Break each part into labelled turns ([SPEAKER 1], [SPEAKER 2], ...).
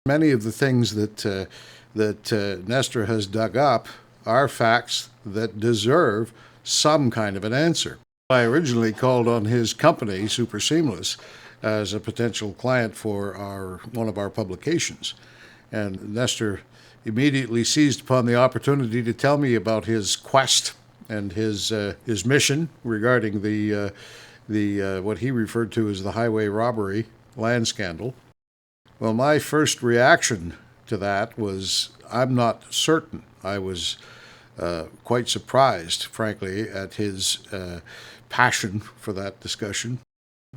[SPEAKER 1] Many of the things that Nestor has dug up are facts that deserve some kind of an answer. I originally called on his company, Super Seamless, as a potential client for one of our publications. And Nestor immediately seized upon the opportunity to tell me about his quest and his mission regarding the what he referred to as the highway robbery land scandal. Well, my first reaction to that was, I'm not certain. I was quite surprised, frankly, at his passion for that discussion.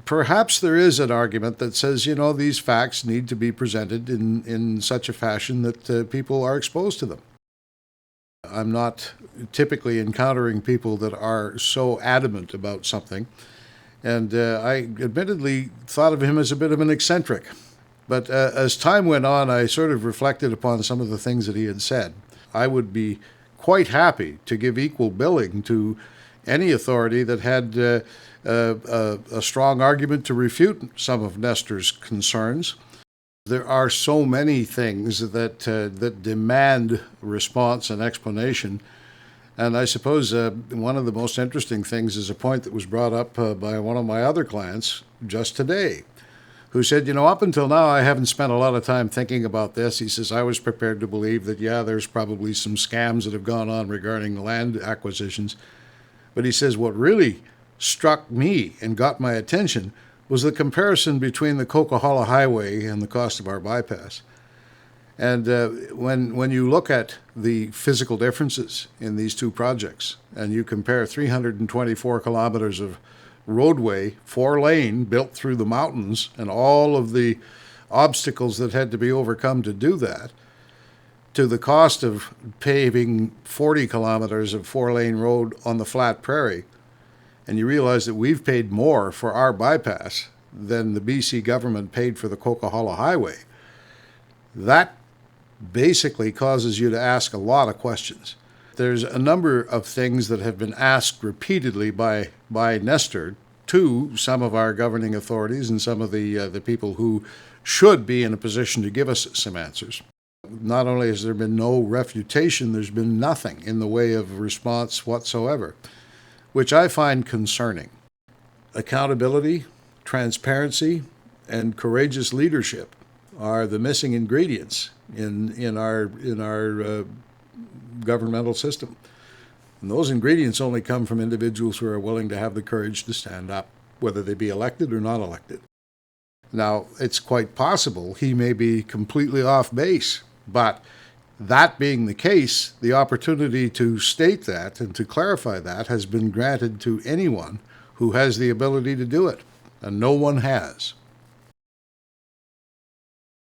[SPEAKER 1] Perhaps there is an argument that says, these facts need to be presented in such a fashion that people are exposed to them. I'm not typically encountering people that are so adamant about something, and I admittedly thought of him as a bit of an eccentric. But as time went on, I sort of reflected upon some of the things that he had said. I would be quite happy to give equal billing to any authority that had a strong argument to refute some of Nestor's concerns. There are so many things that demand response and explanation. And I suppose one of the most interesting things is a point that was brought up by one of my other clients just today, who said, up until now, I haven't spent a lot of time thinking about this. He says, I was prepared to believe that, there's probably some scams that have gone on regarding land acquisitions. But he says, what really struck me and got my attention was the comparison between the Coquihalla Highway and the cost of our bypass. And when you look at the physical differences in these two projects, and you compare 324 kilometers of roadway, 4-lane, built through the mountains, and all of the obstacles that had to be overcome to do that, to the cost of paving 40 kilometers of 4-lane road on the flat prairie, and you realize that we've paid more for our bypass than the BC government paid for the Coquihalla Highway, that basically causes you to ask a lot of questions. There's a number of things that have been asked repeatedly by Nestor to some of our governing authorities and some of the people who should be in a position to give us some answers. Not only has there been no refutation, there's been nothing in the way of response whatsoever, which I find concerning. Accountability, transparency, and courageous leadership are the missing ingredients in our governmental system. And those ingredients only come from individuals who are willing to have the courage to stand up, whether they be elected or not elected. Now, it's quite possible he may be completely off base, but that being the case, the opportunity to state that and to clarify that has been granted to anyone who has the ability to do it, and no one has.